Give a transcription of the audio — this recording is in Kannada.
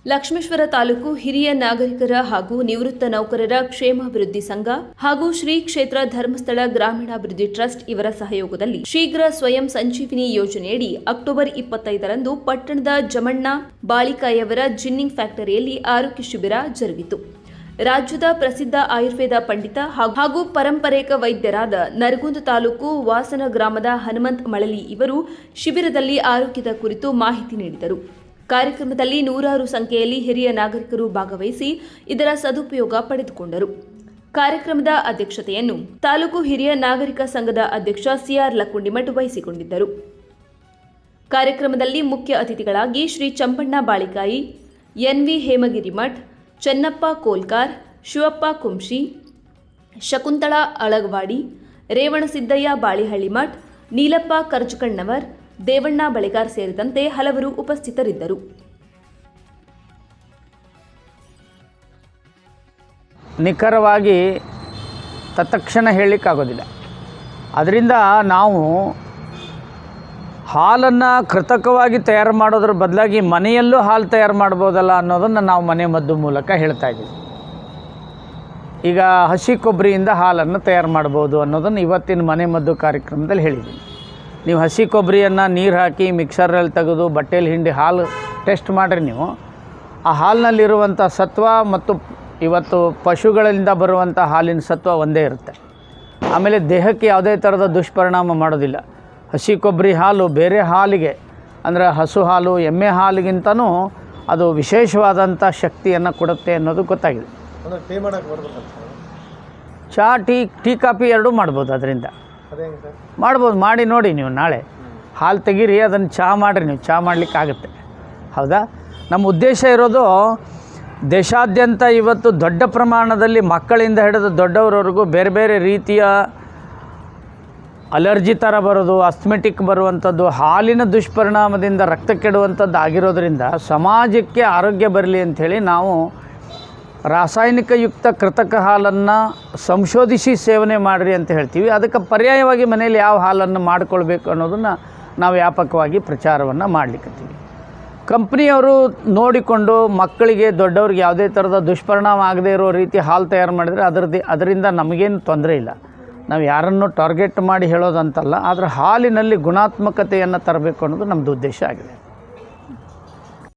ಲಕ್ಷ್ಮೇಶ್ವರ ತಾಲೂಕು ಹಿರಿಯ ನಾಗರಿಕರ ಹಾಗೂ ನಿವೃತ್ತ ನೌಕರರ ಕ್ಷೇಮಾಭಿವೃದ್ಧಿ ಸಂಘ ಹಾಗೂ ಶ್ರೀ ಕ್ಷೇತ್ರ ಧರ್ಮಸ್ಥಳ ಗ್ರಾಮೀಣಾಭಿವೃದ್ಧಿ ಟ್ರಸ್ಟ್ ಇವರ ಸಹಯೋಗದಲ್ಲಿ ಶೀಘ್ರ ಸ್ವಯಂ ಸಂಜೀವಿನಿ ಯೋಜನೆಯಡಿ ಅಕ್ಟೋಬರ್ 25ರಂದು ಪಟ್ಟಣದ ಜಮಣ್ಣ ಬಾಳಿಕಾಯವರ ಜಿನ್ನಿಂಗ್ ಫ್ಯಾಕ್ಟರಿಯಲ್ಲಿ ಆರೋಗ್ಯ ಶಿಬಿರ ಜರುಗಿತು. ರಾಜ್ಯದ ಪ್ರಸಿದ್ಧ ಆಯುರ್ವೇದ ಪಂಡಿತ ಹಾಗೂ ಪರಂಪರೇಕ ವೈದ್ಯರಾದ ನರಗುಂದ ತಾಲೂಕು ವಾಸನ ಗ್ರಾಮದ ಹನುಮಂತ್ ಮಳಲಿ ಇವರು ಶಿಬಿರದಲ್ಲಿ ಆರೋಗ್ಯದ ಕುರಿತು ಮಾಹಿತಿ ನೀಡಿದರು. ಕಾರ್ಯಕ್ರಮದಲ್ಲಿ ನೂರಾರು ಸಂಖ್ಯೆಯಲ್ಲಿ ಹಿರಿಯ ನಾಗರಿಕರು ಭಾಗವಹಿಸಿ ಇದರ ಸದುಪಯೋಗ ಪಡೆದುಕೊಂಡರು. ಕಾರ್ಯಕ್ರಮದ ಅಧ್ಯಕ್ಷತೆಯನ್ನು ತಾಲೂಕು ಹಿರಿಯ ನಾಗರಿಕ ಸಂಘದ ಅಧ್ಯಕ್ಷ ಸಿಆರ್ ಲಕ್ಕುಂಡಿಮಠ್ ವಹಿಸಿಕೊಂಡಿದ್ದರು. ಕಾರ್ಯಕ್ರಮದಲ್ಲಿ ಮುಖ್ಯ ಅತಿಥಿಗಳಾಗಿ ಶ್ರೀ ಚಂಪಣ್ಣ ಬಾಳಿಕಾಯಿ, ಎನ್ವಿ ಹೇಮಗಿರಿಮಠ್, ಚೆನ್ನಪ್ಪ ಕೋಲ್ಕಾರ್, ಶಿವಪ್ಪ ಕುಂಶಿ, ಶಕುಂತಳಾ ಅಳಗವಾಡಿ, ರೇವಣಸಿದ್ದಯ್ಯ ಬಾಳಿಹಳ್ಳಿಮಠ್, ನೀಲಪ್ಪ ಕರ್ಜಕಣ್ಣವರ್, ದೇವಣ್ಣ ಬಳಿಗಾರ್ ಸೇರಿದಂತೆ ಹಲವರು ಉಪಸ್ಥಿತರಿದ್ದರು. ನಿಖರವಾಗಿ ತತ್ಕ್ಷಣ ಹೇಳಲಿಕ್ಕಾಗೋದಿಲ್ಲ. ಅದರಿಂದ ನಾವು ಹಾಲನ್ನು ಕೃತಕವಾಗಿ ತಯಾರು ಮಾಡೋದ್ರ ಬದಲಾಗಿ ಮನೆಯಲ್ಲೂ ಹಾಲು ತಯಾರು ಮಾಡ್ಬೋದಲ್ಲ ಅನ್ನೋದನ್ನು ನಾವು ಮನೆ ಮದ್ದು ಮೂಲಕ ಹೇಳ್ತಾ ಇದ್ದೀವಿ. ಈಗ ಹಸಿ ಕೊಬ್ಬರಿಯಿಂದ ಹಾಲನ್ನು ತಯಾರು ಮಾಡ್ಬೋದು ಅನ್ನೋದನ್ನು ಇವತ್ತಿನ ಮನೆ ಮದ್ದು ಕಾರ್ಯಕ್ರಮದಲ್ಲಿ ಹೇಳಿದ್ದೀನಿ. ನೀವು ಹಸಿ ಕೊಬ್ಬರಿಯನ್ನು ನೀರು ಹಾಕಿ ಮಿಕ್ಸರಲ್ಲಿ ತೆಗೆದು ಬಟ್ಟೆಯಲ್ಲಿ ಹಿಂಡಿ ಹಾಲು ಟೆಸ್ಟ್ ಮಾಡಿರಿ. ನೀವು ಆ ಹಾಲಿನಲ್ಲಿರುವಂಥ ಸತ್ವ ಮತ್ತು ಇವತ್ತು ಪಶುಗಳಿಂದ ಬರುವಂಥ ಹಾಲಿನ ಸತ್ವ ಒಂದೇ ಇರುತ್ತೆ. ಆಮೇಲೆ ದೇಹಕ್ಕೆ ಯಾವುದೇ ಥರದ ದುಷ್ಪರಿಣಾಮ ಮಾಡೋದಿಲ್ಲ. ಹಸಿ ಕೊಬ್ಬರಿ ಹಾಲು ಬೇರೆ ಹಾಲಿಗೆ ಅಂದರೆ ಹಸು ಹಾಲು ಎಮ್ಮೆ ಹಾಲಿಗಿಂತನೂ ಅದು ವಿಶೇಷವಾದಂಥ ಶಕ್ತಿಯನ್ನು ಕೊಡುತ್ತೆ ಅನ್ನೋದು ಗೊತ್ತಾಗಿದೆ. ಚಹಾ ಟೀ ಕಾಫಿ ಎರಡೂ ಮಾಡ್ಬೋದು. ಅದರಿಂದ ಮಾಡ್ಬೋದು. ಮಾಡಿ ನೋಡಿ ನೀವು. ನಾಳೆ ಹಾಲು ತೆಗೀರಿ, ಅದನ್ನು ಚಹಾ ಮಾಡಿರಿ. ನೀವು ಚಹಾ ಮಾಡಲಿಕ್ಕಾಗುತ್ತೆ. ಹೌದಾ? ನಮ್ಮ ಉದ್ದೇಶ ಇರೋದು ದೇಶಾದ್ಯಂತ ಇವತ್ತು ದೊಡ್ಡ ಪ್ರಮಾಣದಲ್ಲಿ ಮಕ್ಕಳಿಂದ ಹಿಡಿದು ದೊಡ್ಡವರವರೆಗೂ ಬೇರೆ ಬೇರೆ ರೀತಿಯ ಅಲರ್ಜಿ ಥರ ಬರೋದು, ಅಸ್ಥಮೆಟಿಕ್ ಬರುವಂಥದ್ದು, ಹಾಲಿನ ದುಷ್ಪರಿಣಾಮದಿಂದ ರಕ್ತ ಕೆಡುವಂಥದ್ದು ಆಗಿರೋದ್ರಿಂದ ಸಮಾಜಕ್ಕೆ ಆರೋಗ್ಯ ಬರಲಿ ಅಂಥೇಳಿ ನಾವು ರಾಸಾಯನಿಕಯುಕ್ತ ಕೃತಕ ಹಾಲನ್ನು ಸಂಶೋಧಿಸಿ ಸೇವನೆ ಮಾಡಿರಿ ಅಂತ ಹೇಳ್ತೀವಿ. ಅದಕ್ಕೆ ಪರ್ಯಾಯವಾಗಿ ಮನೆಯಲ್ಲಿ ಯಾವ ಹಾಲನ್ನು ಮಾಡಿಕೊಳ್ಬೇಕು ಅನ್ನೋದನ್ನು ನಾವು ವ್ಯಾಪಕವಾಗಿ ಪ್ರಚಾರವನ್ನು ಮಾಡಲಿಕ್ಕತ್ತೀವಿ. ಕಂಪ್ನಿಯವರು ನೋಡಿಕೊಂಡು ಮಕ್ಕಳಿಗೆ ದೊಡ್ಡವ್ರಿಗೆ ಯಾವುದೇ ಥರದ ದುಷ್ಪರಿಣಾಮ ಆಗದೇ ಇರೋ ರೀತಿ ಹಾಲು ತಯಾರು ಮಾಡಿದರೆ ಅದರಿಂದ ನಮಗೇನು ತೊಂದರೆ ಇಲ್ಲ. ನಾವು ಯಾರನ್ನು ಟಾರ್ಗೆಟ್ ಮಾಡಿ ಹೇಳೋದಂತಲ್ಲ, ಆದರೆ ಹಾಲಿನಲ್ಲಿ ಗುಣಾತ್ಮಕತೆಯನ್ನು ತರಬೇಕು ಅನ್ನೋದು ನಮ್ಮದು ಉದ್ದೇಶ ಆಗಿದೆ.